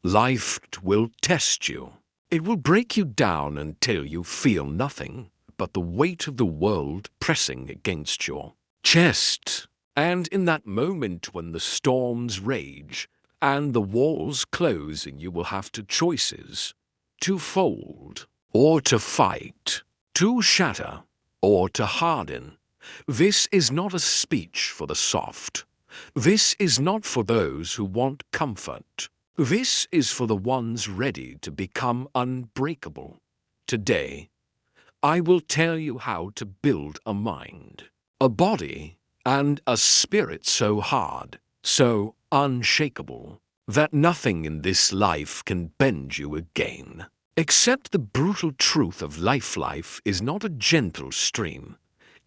Life will test you. It will break you down until you feel nothing but the weight of the world pressing against your chest. And in that moment when the storms rage and the walls close, and you will have two choices: to fold or to fight, to shatter or to harden. This is not a speech for the soft. This is not for those who want comfort. This is for the ones ready to become unbreakable. Today, I will tell you how to build a mind, a body, and a spirit so hard, so unshakable, that nothing in this life can bend you again. Accept the brutal truth of life. Life is not a gentle stream,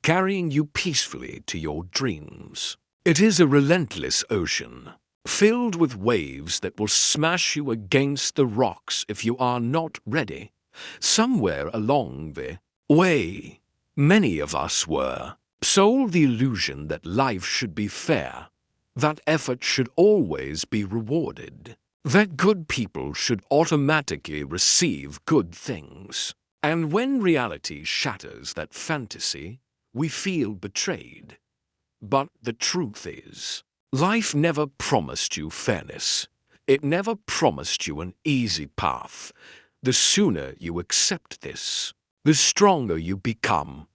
carrying you peacefully to your dreams. It is a relentless ocean, filled with waves that will smash you against the rocks if you are not ready. Somewhere along the way, many of us were sold the illusion that life should be fair, that effort should always be rewarded, that good people should automatically receive good things. And when reality shatters that fantasy, we feel betrayed. But the truth is, life never promised you fairness. It never promised you an easy path. The sooner you accept this, the stronger you become.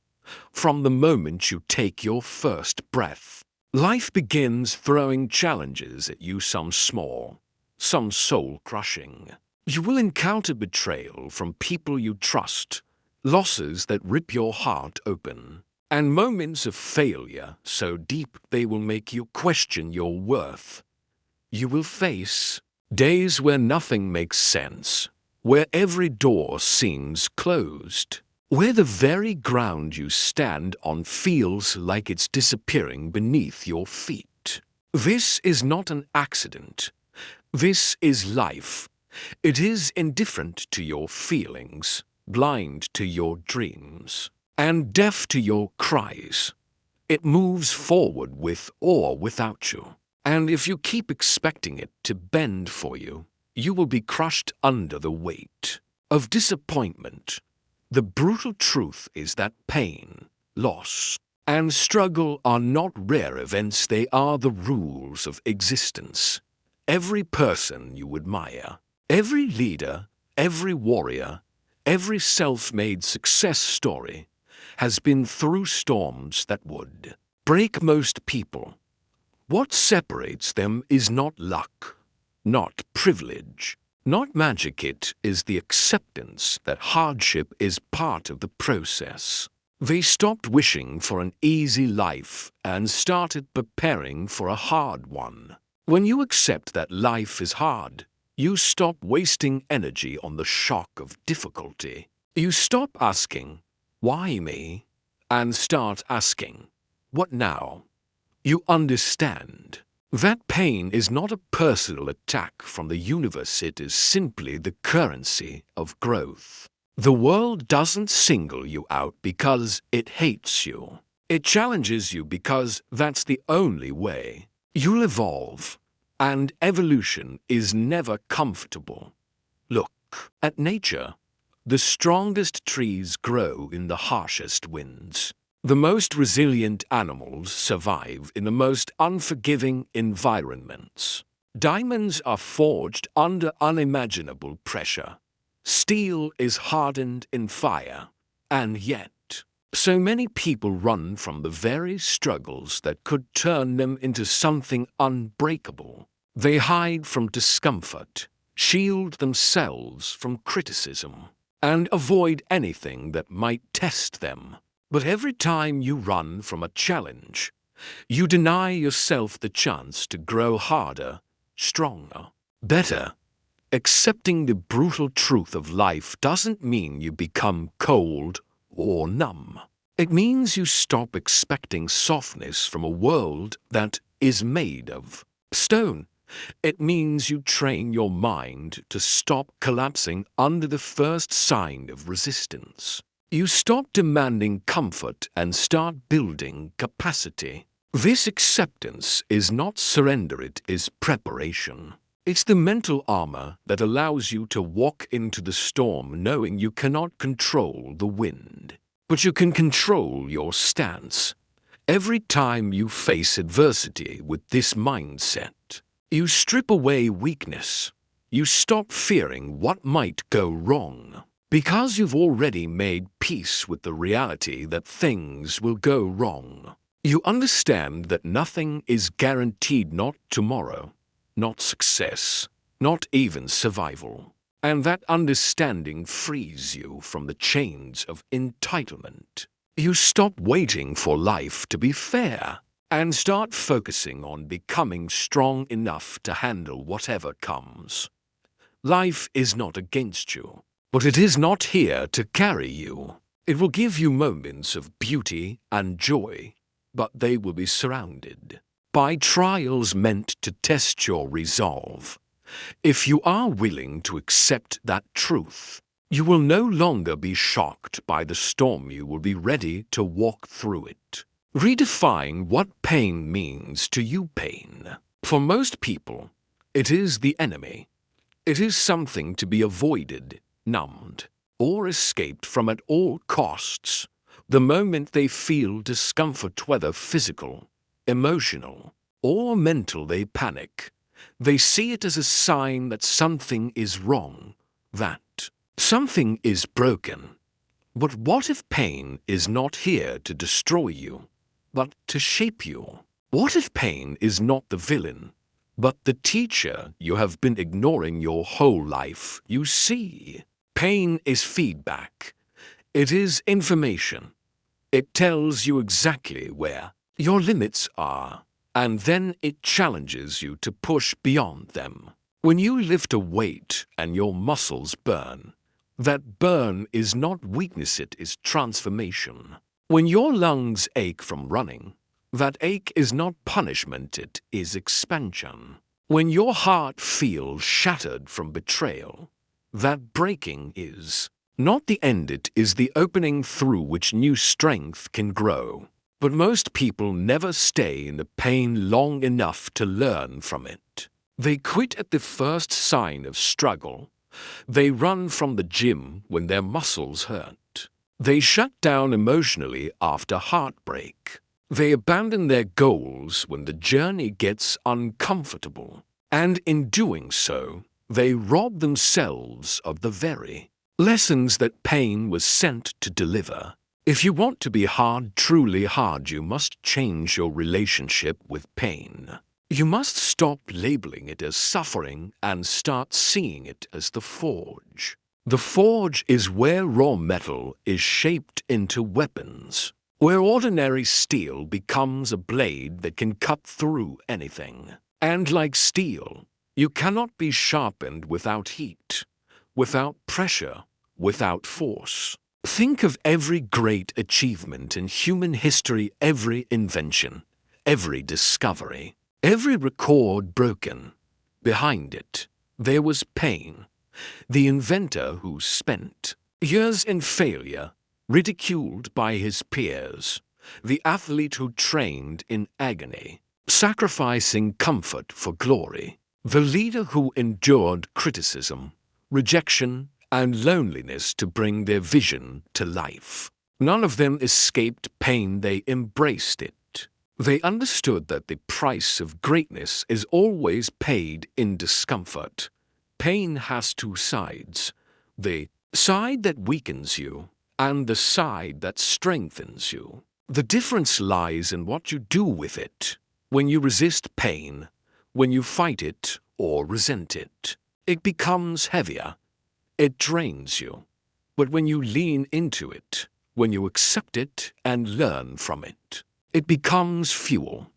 From the moment you take your first breath, life begins throwing challenges at you, some small, some soul-crushing. You will encounter betrayal from people you trust, losses that rip your heart open, and moments of failure so deep they will make you question your worth. You will face days where nothing makes sense, where every door seems closed, where the very ground you stand on feels like it's disappearing beneath your feet. This is not an accident. This is life. It is indifferent to your feelings, blind to your dreams, and deaf to your cries. It moves forward with or without you. And if you keep expecting it to bend for you, you will be crushed under the weight of disappointment. The brutal truth is that pain, loss, and struggle are not rare events. They are the rules of existence. Every person you admire, every leader, every warrior, every self-made success story has been through storms that would break most people. What separates them is not luck, not privilege, not magic. It is the acceptance that hardship is part of the process. They stopped wishing for an easy life and started preparing for a hard one. When you accept that life is hard, you stop wasting energy on the shock of difficulty. You stop asking, "Why me?" and start asking, "What now?" You understand that pain is not a personal attack from the universe. It is simply the currency of growth. The world doesn't single you out because it hates you. It challenges you because that's the only way you'll evolve. And evolution is never comfortable. Look at nature. The strongest trees grow in the harshest winds. The most resilient animals survive in the most unforgiving environments. Diamonds are forged under unimaginable pressure. Steel is hardened in fire. And yet, so many people run from the very struggles that could turn them into something unbreakable. They hide from discomfort, shield themselves from criticism, and avoid anything that might test them. But every time you run from a challenge, you deny yourself the chance to grow harder, stronger, better. Accepting the brutal truth of life doesn't mean you become cold or numb. It means you stop expecting softness from a world that is made of stone. It means you train your mind to stop collapsing under the first sign of resistance. You stop demanding comfort and start building capacity. This acceptance is not surrender, it is preparation. It's the mental armor that allows you to walk into the storm knowing you cannot control the wind, but you can control your stance. Every time you face adversity with this mindset, you strip away weakness. You stop fearing what might go wrong, because you've already made peace with the reality that things will go wrong. You understand that nothing is guaranteed, not tomorrow, not success, not even survival. And that understanding frees you from the chains of entitlement. You stop waiting for life to be fair and start focusing on becoming strong enough to handle whatever comes. Life is not against you, but it is not here to carry you. It will give you moments of beauty and joy, but they will be surrounded by trials meant to test your resolve. If you are willing to accept that truth, you will no longer be shocked by the storm. You will be ready to walk through it. Redefine what pain means to you. Pain, for most people, it is the enemy. It is something to be avoided, numbed, or escaped from at all costs. The moment they feel discomfort, whether physical, emotional, or mental, they panic. They see it as a sign that something is wrong, that something is broken. But what if pain is not here to destroy you, but to shape you? What if pain is not the villain, but the teacher you have been ignoring your whole life? You see, pain is feedback. It is information. It tells you exactly where your limits are, and then it challenges you to push beyond them. When you lift a weight and your muscles burn, that burn is not weakness, it is transformation. When your lungs ache from running, that ache is not punishment, it is expansion. When your heart feels shattered from betrayal, that breaking is not the end, it is the opening through which new strength can grow. But most people never stay in the pain long enough to learn from it. They quit at the first sign of struggle. They run from the gym when their muscles hurt. They shut down emotionally after heartbreak. They abandon their goals when the journey gets uncomfortable. And in doing so, they rob themselves of the very lessons that pain was sent to deliver. If you want to be hard, truly hard, you must change your relationship with pain. You must stop labeling it as suffering and start seeing it as the forge. The forge is where raw metal is shaped into weapons, where ordinary steel becomes a blade that can cut through anything. And like steel, you cannot be sharpened without heat, without pressure, without force. Think of every great achievement in human history, every invention, every discovery, every record broken. Behind it, there was pain. The inventor who spent years in failure, ridiculed by his peers. The athlete who trained in agony, sacrificing comfort for glory. The leader who endured criticism, rejection, and loneliness to bring their vision to life. None of them escaped pain, they embraced it. They understood that the price of greatness is always paid in discomfort. Pain has two sides, the side that weakens you and the side that strengthens you. The difference lies in what you do with it. When you resist pain, when you fight it or resent it, it becomes heavier. It drains you. But when you lean into it, when you accept it and learn from it, it becomes fuel.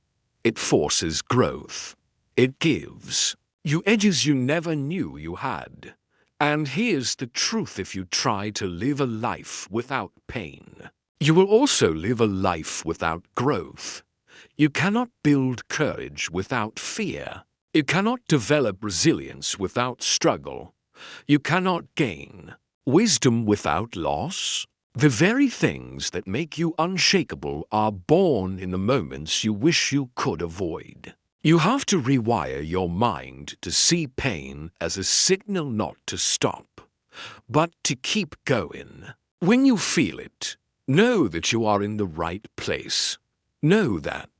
It forces growth. It gives you edges you never knew you had. And here's the truth: if you try to live a life without pain, you will also live a life without growth. You cannot build courage without fear. You cannot develop resilience without struggle. You cannot gain wisdom without loss. The very things that make you unshakable are born in the moments you wish you could avoid. You have to rewire your mind to see pain as a signal not to stop, but to keep going. When you feel it, know that you are in the right place. Know that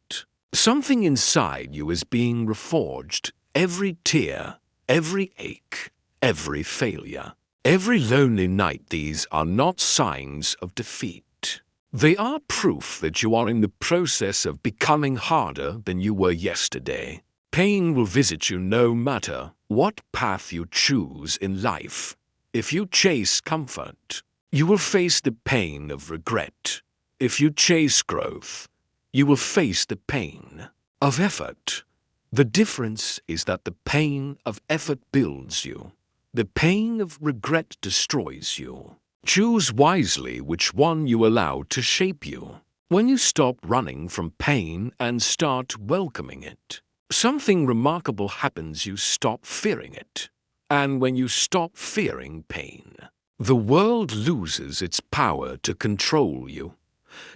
something inside you is being reforged. Every tear, every ache, every failure, every lonely night, these are not signs of defeat. They are proof that you are in the process of becoming harder than you were yesterday. Pain will visit you no matter what path you choose in life. If you chase comfort, you will face the pain of regret. If you chase growth, you will face the pain of effort. The difference is that the pain of effort builds you. The pain of regret destroys you. Choose wisely which one you allow to shape you. When you stop running from pain and start welcoming it, something remarkable happens. You stop fearing it. And when you stop fearing pain, the world loses its power to control you.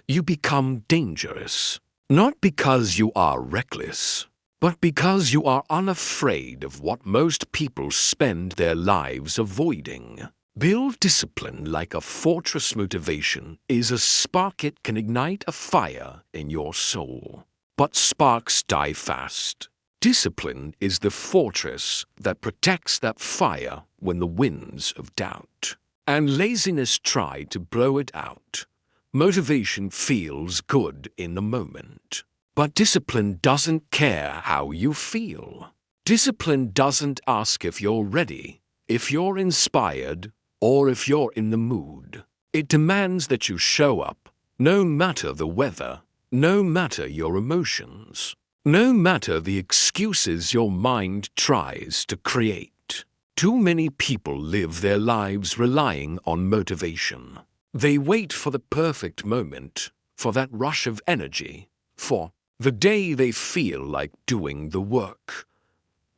You become dangerous, not because you are reckless, but because you are unafraid of what most people spend their lives avoiding. Build discipline like a fortress. Motivation is a spark. It can ignite a fire in your soul. But sparks die fast. Discipline is the fortress that protects that fire when the winds of doubt and laziness try to blow it out. Motivation feels good in the moment, but discipline doesn't care how you feel. Discipline doesn't ask if you're ready, if you're inspired, or if you're in the mood. It demands that you show up, no matter the weather, no matter your emotions, no matter the excuses your mind tries to create. Too many people live their lives relying on motivation. They wait for the perfect moment, for that rush of energy, for the day they feel like doing the work.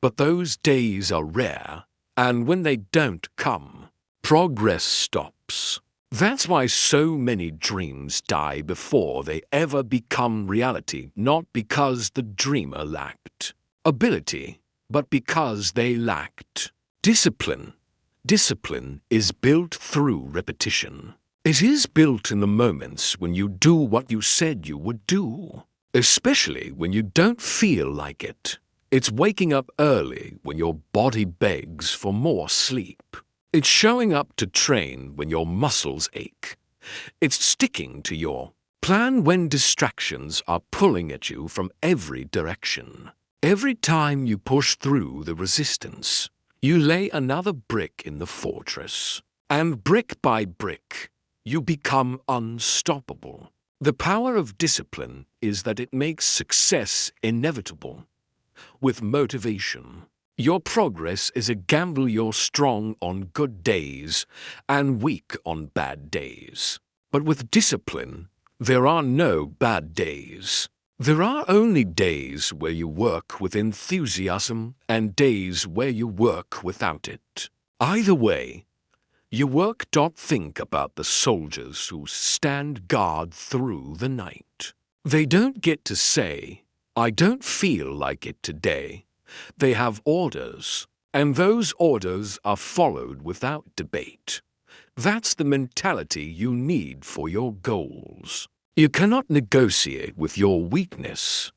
But those days are rare, and when they don't come, progress stops. That's why so many dreams die before they ever become reality, not because the dreamer lacked ability, but because they lacked discipline. Discipline is built through repetition. It is built in the moments when you do what you said you would do, especially when you don't feel like it. It's waking up early when your body begs for more sleep. It's showing up to train when your muscles ache. It's sticking to your plan when distractions are pulling at you from every direction. Every time you push through the resistance, you lay another brick in the fortress. And brick by brick, you become unstoppable. The power of discipline is that it makes success inevitable. With motivation, your progress is a gamble. You're strong on good days and weak on bad days. But with discipline, there are no bad days. There are only days where you work with enthusiasm and days where you work without it. Either way, you work. Think about the soldiers who stand guard through the night. They don't get to say, "I don't feel like it today." They have orders, and those orders are followed without debate. That's the mentality you need for your goals. You cannot negotiate with your weakness.